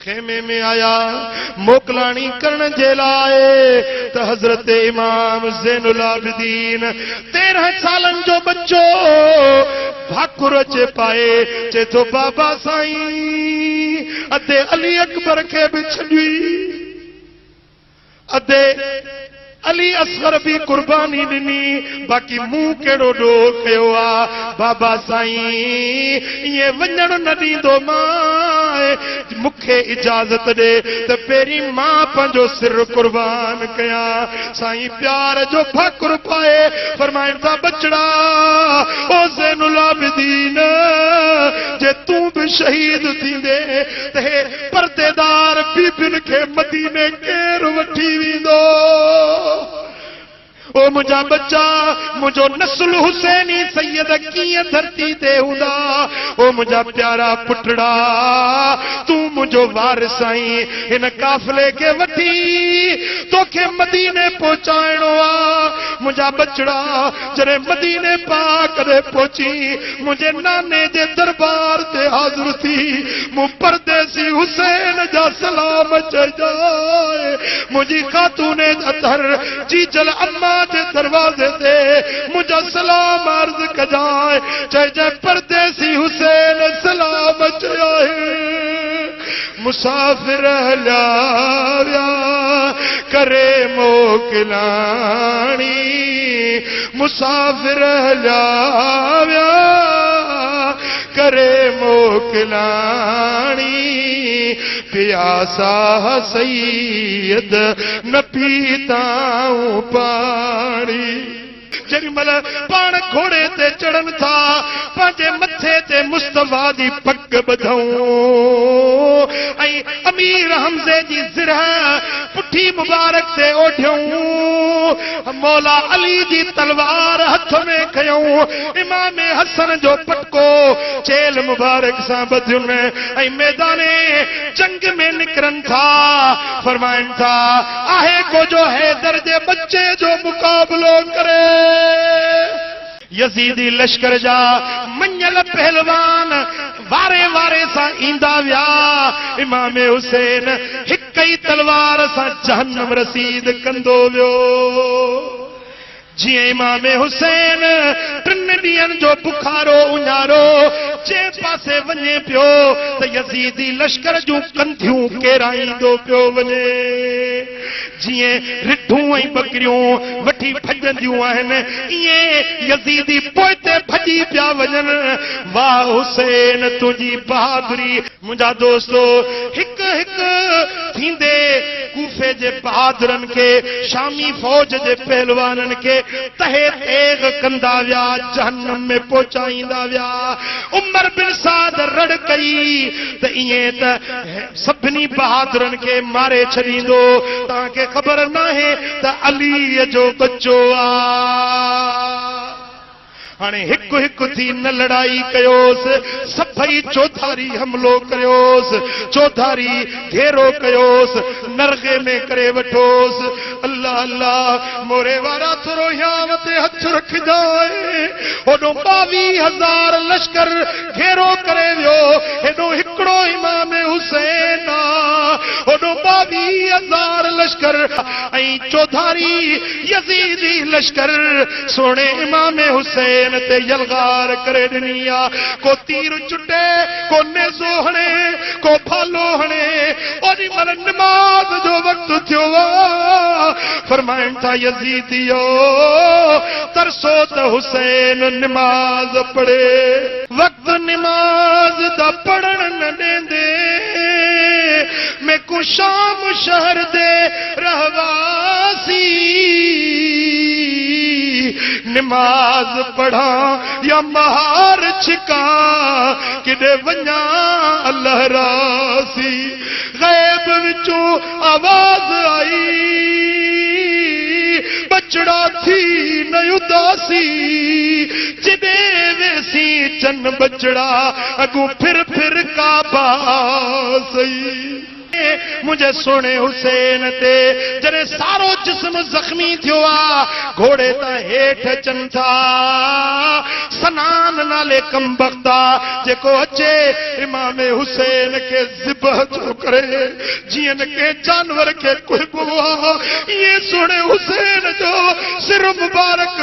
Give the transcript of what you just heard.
खेमे में आया मोकलानी करण जे लाए तो हजरत इमाम ज़ैनुल आबिदीन 13 सालन जो बच्चो भाकुर चे पाए चे तो बाबा साईं अदे अली अकबर के भी छड़ी अदे अली असगर भी कुर्बानी दिनी बाकी मुंह केड़ो डो कयो आ बाबा साईं ये वंजण न दींदो माए मुखे इजाजत दे तो पेरी मां पंजो सिर कुर्बान कया साईं प्यार जो भाकुर पाए फरमाइन था बचड़ा ओ ज़ैनुल आबिदीन जे तू भी शहीद थींदे ते पर्देदार बीबिन के मदीने केर वठी वींदो ओ मुझा बच्चा मुझो नस्ल हुसैनी सैयद किए धरती ते हुदा ओ मुझा प्यारा पुटड़ा तू मुझो वारिस आई इन काफले के वठी तोखे मदीने पहुंचाइणो आ मुझा बचड़ा जरे मदीने पाक दे पहुंची मुझे नाने जे दरबार ते हाजिर थी मु परदेसी हुसैन जा सलाम चढ़ाए मुझी खातूने अतर जी जल अम्मा जे दरवाजे से मुझे सलाम अर्ज कजाए चाहे परदेसी हुसैन सलाम चाहे मुसाफिर लाव्या करे मोकलानी मुसाफिर लाव्या करे मोकलानी प्यासा सैयद न पीताऊं पानी जरिमल पान घोड़े ते चढ़न था पांजे मथे ते मुस्तफा दी पग बधऊं आई अमीर हमजे जी ज़िरह पुठी मुबारक से ओढ़ियूं मौला अली जी तलवार हथ में खयूं इमाम हसन जो पटको चेल मुबारक सा बधुन आई मैदाने जंग में निकरन था फरमाइन था आहे को जो है दर्जे बच्चे जो मुकाबलो करे यजीदी लश्कर जा मंजल पहलवान वारे वारे सा इंदा व्या इमाम हुसैन हिक ही तलवार सा जहन्नम रसीद कंदो व्यो जी इमाम हुसैन टिन ॾींहंनि जो बुखारो उञारो जे पासे वञे पियो त यजीदी लश्कर जूं कंधियूं केराईंदो पियो वञे जीअं रिढूं ऐं बकरियूं वठी भॼंदियूं आहिनि ईअं यजीदी पोइते भॼी पिया वञनि वाह हुसैन तुंहिंजी बहादुरी मुंहिंजा दोस्तो हिकु हिकु थींदे कूफे जे बहादुरनि खे शामी फौज जे पहलवाननि खे तहे तेग कंदा विया जहन्नम में पहुचाईंदा विया उमर बिन साद रड़ कई त ईअं त सभिनी बहादुरनि खे मारे छॾींदो तव्हांखे ख़बर नाहे त अलीअ जो बच्चो आ हाणे हिकु हिकु थी न लड़ाई कयोसि सभई चौधारी हमलो कयोसि चौधारी घेरो कयोसि नरगे में करे वठोसि अल्लाह अल्लाह मोरे वारा थोरो याम ते हथ रख जाए ओॾो 22,000 लश्कर घेरो करे वियो हेॾो हिकिड़ो इमाम हुसैन ओॾो 22,000 लश्कर ऐं चौधारी यजीदी लश्कर सोणे इमाम हुसैन ते यलगार करे ॾिनी आ को तीर चुटे को नेज़ो हणे को भालो हणे ओॾी महिल नमाज़ जो वक़्तु थियो आ फरमाइनि था यज़ीदियो तरसो त हुसैन नमाज़ पढ़े वक़्तु नमाज़ दा पढ़ण न ॾेंदे मैं को शाम शहर दे रहवासी नमाज पढ़ा या महार छिका किडे वञा अल्लाह रासी गैब विचों आवाज आई बचड़ा थी न उदासी जिदे वेसी चन बचड़ा अगू फिर काबा सही मुझे सोने हुसैन ते जरे सारो जिस्म जख्मी थियो आ घोड़े ता हेठ अचन था सनान नाले कम बख्ता जेको अचे इमाम हुसैन के ज़िबह जो करे जियन के जानवर के कुर्बा ये सोने हुसैन जो सिर मुबारक